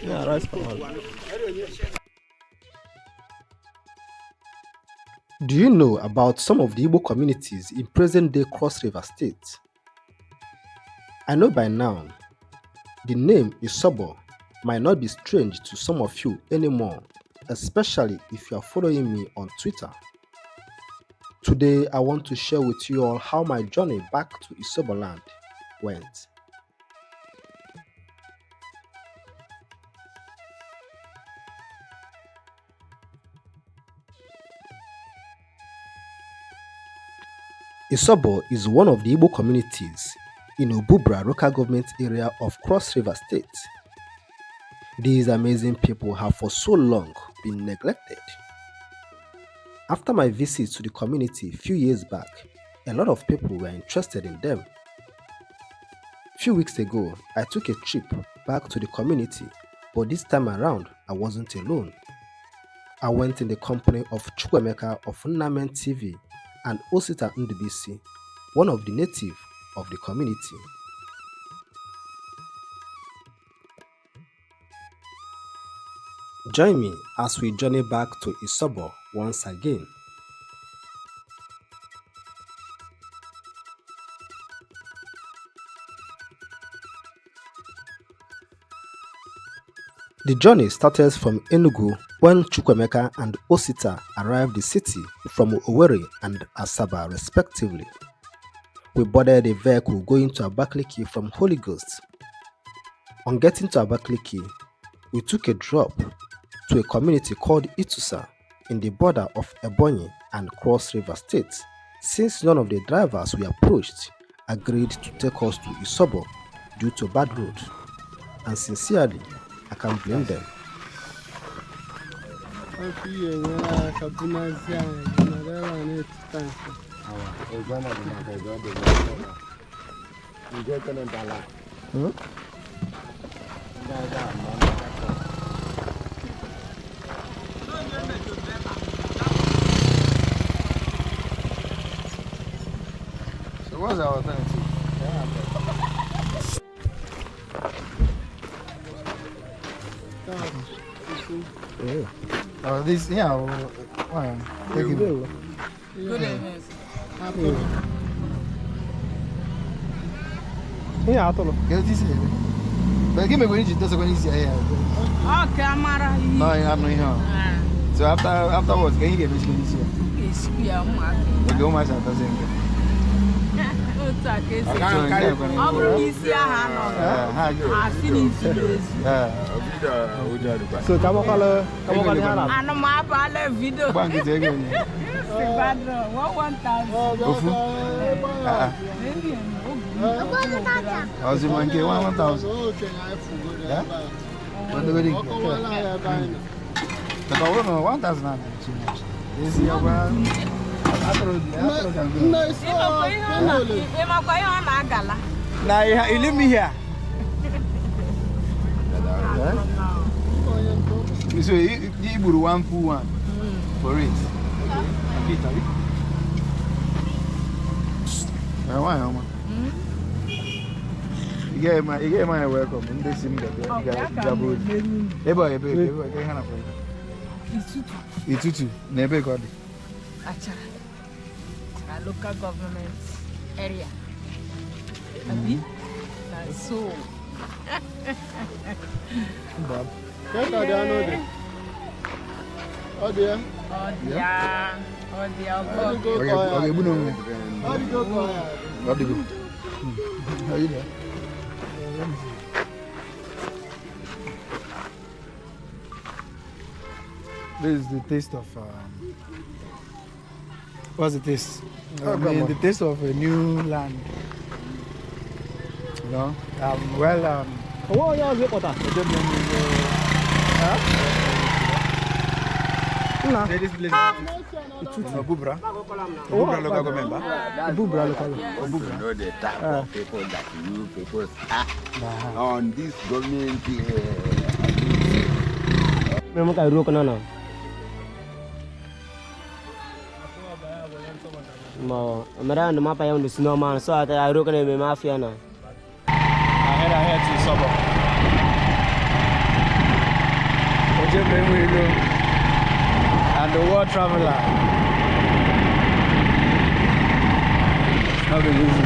Yeah, rice for all. Do you know about some of the Igbo communities in present-day Cross River State? I know by now, the name Isobo might not be strange to some of you anymore, especially if you are following me on Twitter. Today, I want to share with you all how my journey back to Isobo land went. Isobo is one of the Igbo communities in Obubra Local Government Area of Cross River State. These amazing people have for so long been neglected. After my visit to the community a few years back, a lot of people were interested in them. A few weeks ago, I took a trip back to the community, but this time around, I wasn't alone. I went in the company of Chukwemeka of Nnamen TV and Osita Ndubisi, one of the native of the community. Join me as we journey back to Isobo once again. The journey started from Enugu when Chukwemeka and Osita arrived the city from Owerri and Asaba respectively. We boarded a vehicle going to Abakaliki from Holy Ghost. On getting to Abakaliki, we took a drop to a community called Itusa in the border of Ebonyi and Cross River State, since none of the drivers we approached agreed to take us to Isobo due to bad road. And sincerely, I can't blame them. So what's our alternative? Yeah. Oh, this, yeah. Well, take it. Good evening. Yeah, I told you. Get this here. But give me when you just when you see here. Oh, camera. No, you have no here. So afterwards, can you get me when you see here? It's clear, man. We go much after saying. So kamu kalau harap. Anu maaf ada video. Bang kita again. Sebadro, 1,000. Ofu. I was in 1,000. Yeah. What do you think? The power no 1,000. This is about. Now you leave me here. So you put one full one for it. You get my welcome. In this sim that you Hey boy, Itutu. Never got it. Local government area. So. Bob. Oh dear. Oh dear. Okay, Buno. How do you go? How you there? This is the taste of. What's the taste? I mean, the taste of a new land. You know? No. This place is Obubra. Obubra Local Government. Obubra Local. Obubra. You know the type of people that you people are on this government. Memang kaya ruko na na. Mau, mereka nama apa yang di snowman, so ada ruko na memang mafia na. Ahead to Isobo. And the world traveler. Not been easy.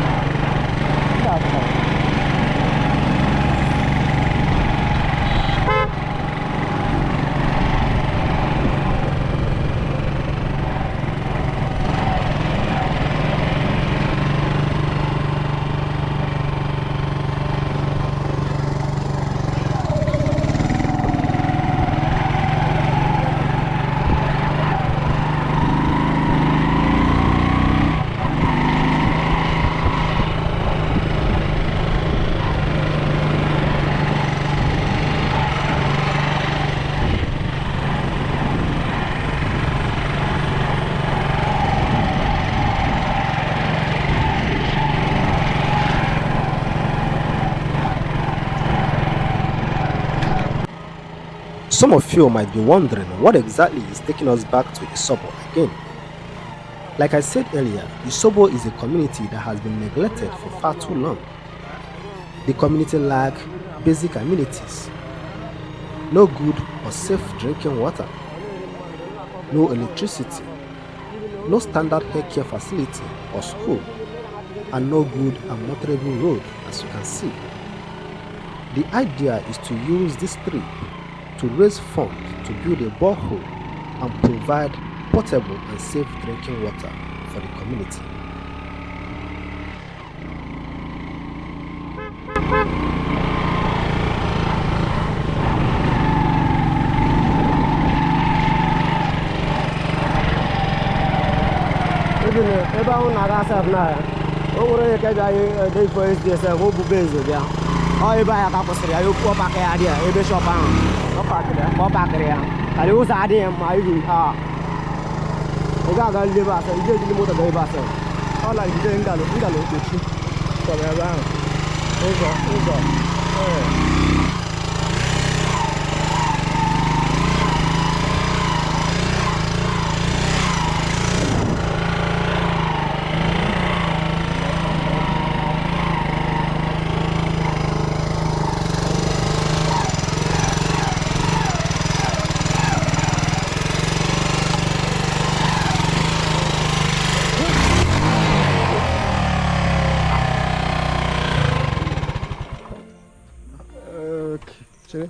Some of you might be wondering what exactly is taking us back to Isobo again. Like I said earlier, Isobo is a community that has been neglected for far too long. The community lacks basic amenities, no good or safe drinking water, no electricity, no standard healthcare facility or school, and no good and motorable road, as you can see. The idea is to use this trip to raise funds to build a borehole and provide potable and safe drinking water for the community. Oh, iba ya kapos dia, ayo gua pakai dia, ibe shopang. Gua pakai dia. Kali usah ada yang mai di ah. Oga gal le ba sa, ije di moto ga ba sa. Ola ije ngalo kuchi. So ya ba. Ozo.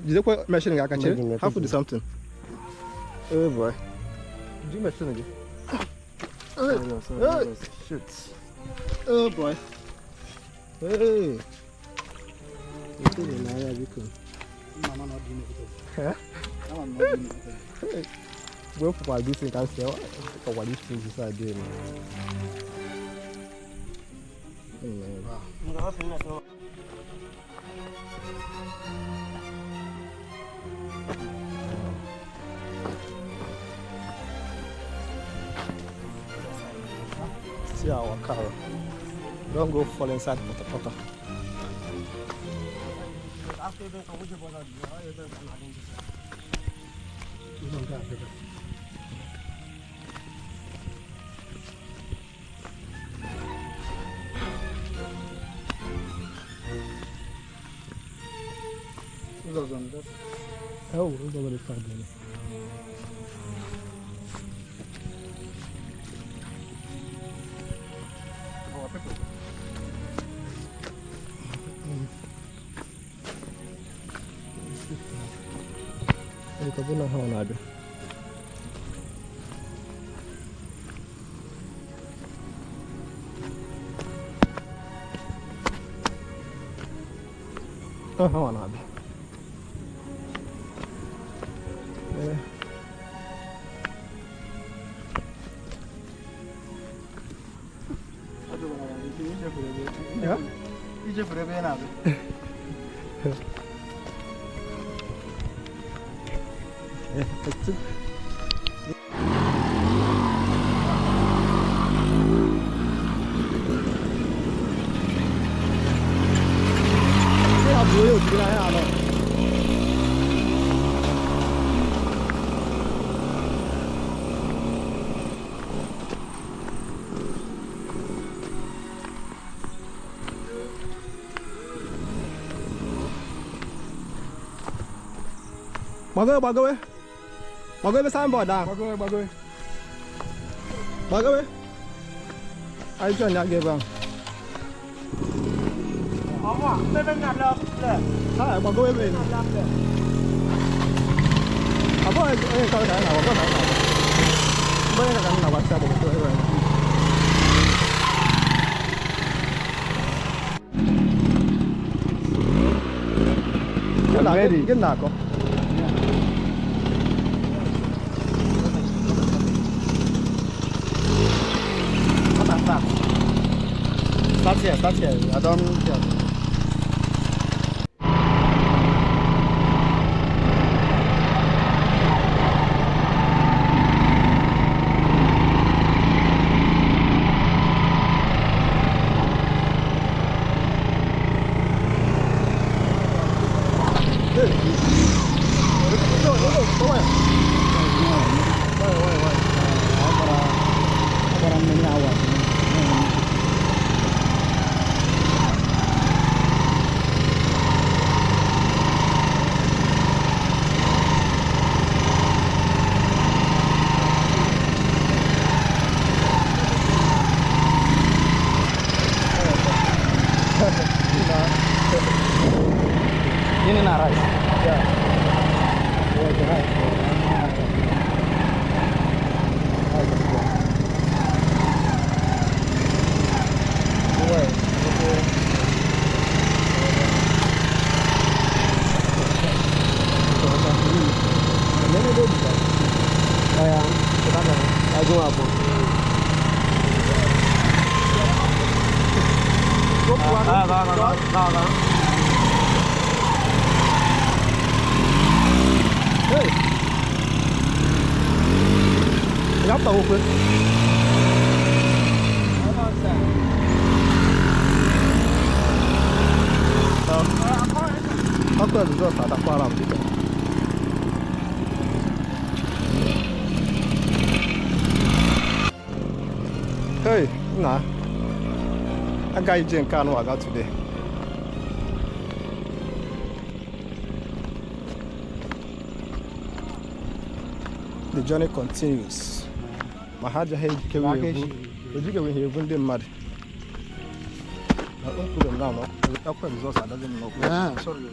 Is it quite machine I can check? Have to do something. Oh boy. Do you machine again? Oh, shit. Oh boy. Hey. Well, for this thing, I say, what these things inside there. See our car. Don't go fall inside Potapota. Oh, we're going to find it. Ito po na hawanado. Ito hawanado. Ya? Ije forever na. Bagowe. Bagowe signboard down. Bagowe. I join that game. Hi, bagowe bên. Apa kau dah nak? Apa nak? Boleh kan nak WhatsApp betul kan? Kenapa kau? Start here. I don't care. Ini nak rice. Ya. Góc tàu quên. Akwai zuwa sada fara mu. Hey, nah. I got you in Kano I got today. The journey continues. Mahaja hey kewe we here bunde mad. I don't put them down, no. Akwai zuwa sada them no. Yeah, sorry.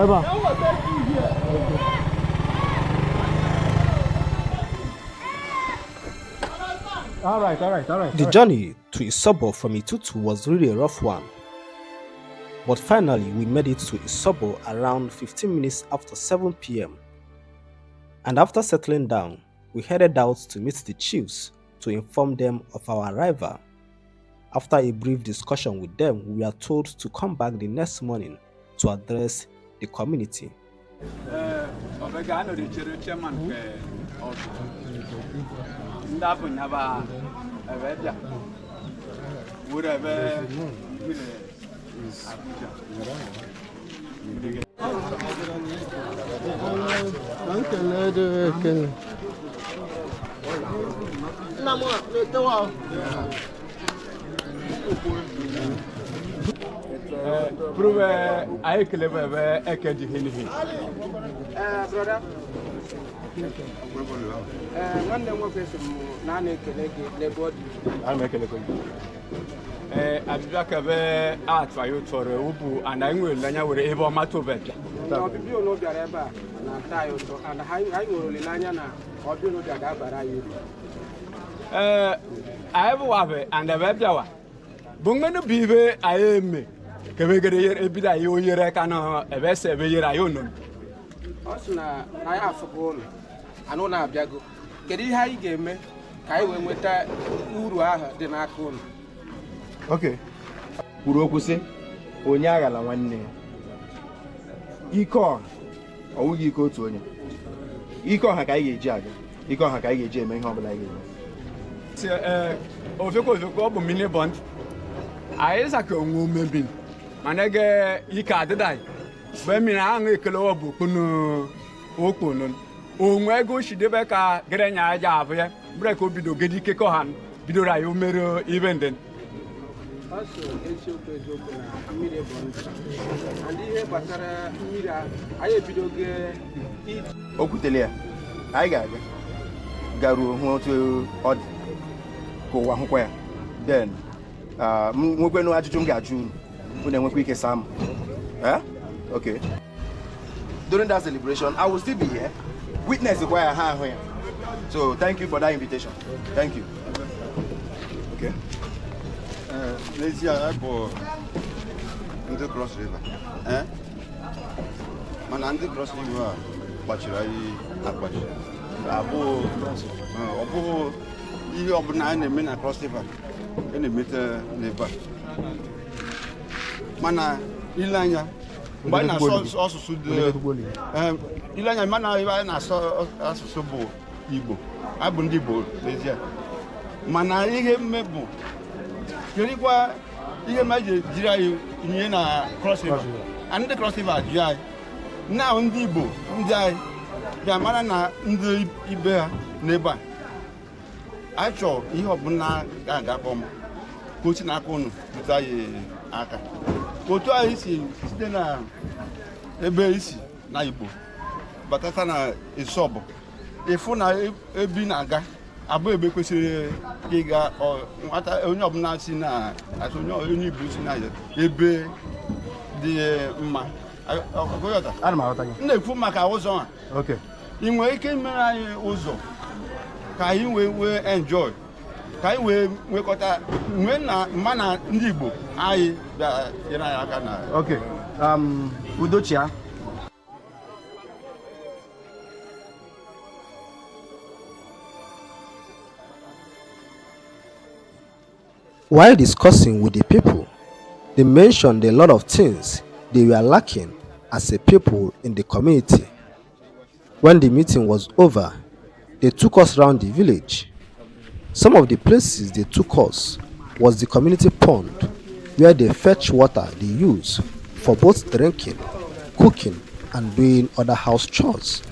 All right. The journey to Isobo from Itutu was really a rough one. But finally, we made it to Isobo around 15 minutes after 7 p.m. And after settling down, we headed out to meet the chiefs to inform them of our arrival. After a brief discussion with them, we are told to come back the next morning to address the community. Prove I clever ekedi hini. Brother. One day more person nane kelege lebod. I make a look. Abibaka be art for you for ubu and I will lanya with able mato better. No people know that ever na tayo to and I will lanya na or do know that bara you. I have wabe and a webjawa. Bungano bibe I am. Kebegere ebida yo yere kana ebese be yere ayo no. Osuna na ya afọ anu na abiago. Kedu ihe anyị ga-eme ka anyị wee nweta uru ahụ dị n'aka unu? Okay. Kwuru okwu sị onye aghala nwanne ya. Ike ọha ọwụghị ike otu onye. Ike ọha ka anyị ga-eji aga. Ike ọha ka anyị ga-eji eme ihe ọ bụla anyị ga-eme. Ofeko ọ bụ mini bond. Anyị saka onwe omebi. Manege ike adịdai. Mgbe mmiri ahụ ekele ọ bụ kunu okpono. Onwe ego shidebe ka gerenya aja abụ ya. Mgbe ka o bido gedi ike ka ọha bidoro anyị omere even then. Also, eziokwu na mmiri bụ ndụ. And ihe gbasara mmiri anyị ebidogo iji. O kwutere ya. Anyị ga-aga. Garuo hụ otu ọ dị. Ka ụwa hụkwa ya. Then, nwekwenụ ajụjụ m ga-ajụ unu. Unu enwekwa ike saa m. Okay. During that celebration, I will still be here. Witness why I have here. So thank you for that invitation. Thank you. Okay. Let's I go into Cross River. Man, and the Cross River, Bachirai, Apache. Abu, you open 9 men across river. In the meter, never. Mana, Ilanya. Mana also should Ilanya Mana I saw Isobo Igbo. Abundibo, Lesia. Mana ihe mebo. Kirikwa ihe maje jira you na cross river. And the cross river jai. Now ndị Igbo, ndị ai. Ya mara na ndị ibe neighbor. Achọ ihe ọbụla ga-aga kpọm. Kochi na aka unu buta ya aka. Otu anyị si site na ebe isi na Igbo batata na Isobo ịfụ na ebi na-aga abụ ebe kwesịrị ịga nwata onye ọbụla si na onye Igbo si na ebe dị mma na-ekwu maka ụzọ a ị nwere ike imere anyị ụzọ ka anyị wee enjoy ka anyị wee nwekọta nwee na mma na ndị Igbo anyị bịara anyị aka na Okay. Udochia. While discussing with the people, they mentioned a lot of things they were lacking as a people in the community. When the meeting was over, they took us around the village. Some of the places they took us was the community pond, where they fetch water they use for both drinking, cooking, and doing other house chores.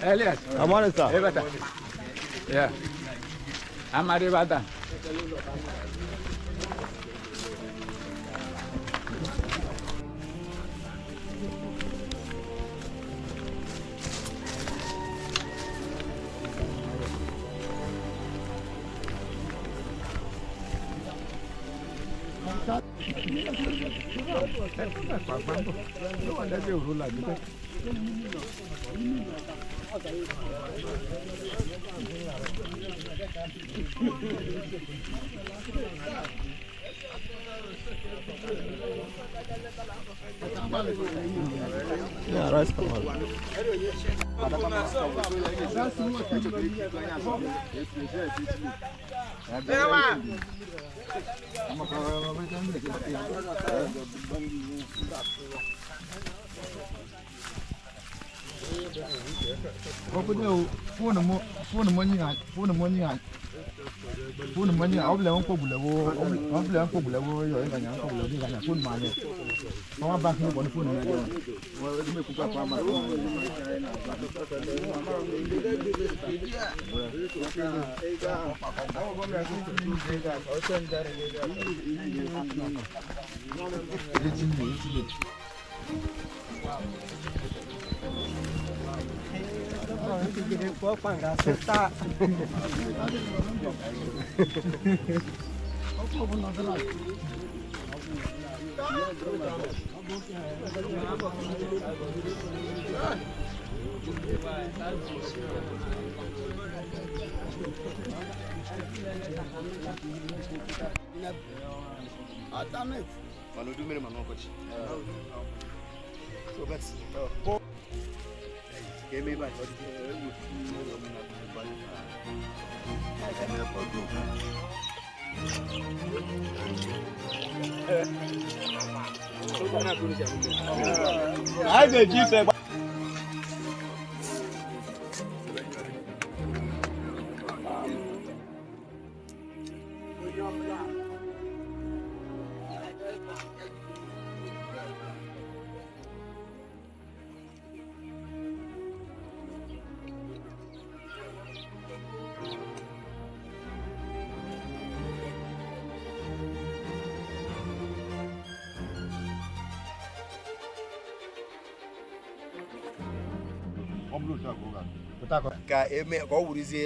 Elias, I'm on it, sir. yeah. Amaribada. Yeah, rice for all.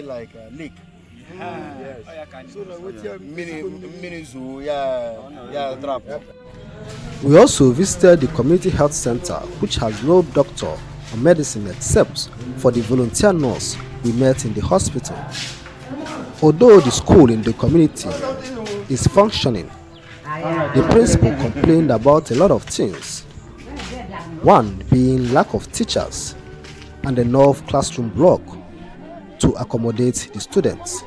Like a leak. Trap. We also visited the community health center, which has no doctor or medicine except for the volunteer nurse we met in the hospital. Although the school in the community is functioning, the principal complained about a lot of things. One being lack of teachers and enough classroom block to accommodate the students.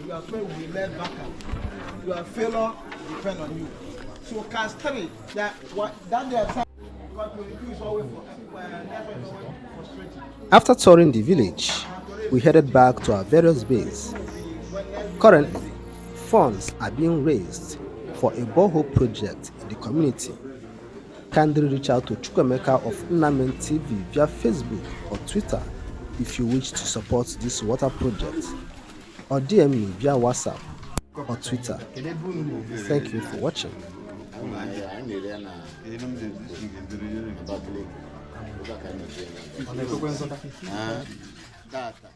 You are afraid we led back up. Your failure depend on you. So cast 3 that what that they are trying is always frustrating. After touring the village, we headed back to our various bays. Currently, funds are being raised for a borehole project in the community. Kindly reach out to Chukwemeka of Nnamen TV via Facebook or Twitter if you wish to support this water project, or DM me via WhatsApp or Twitter. Thank you for watching. Data.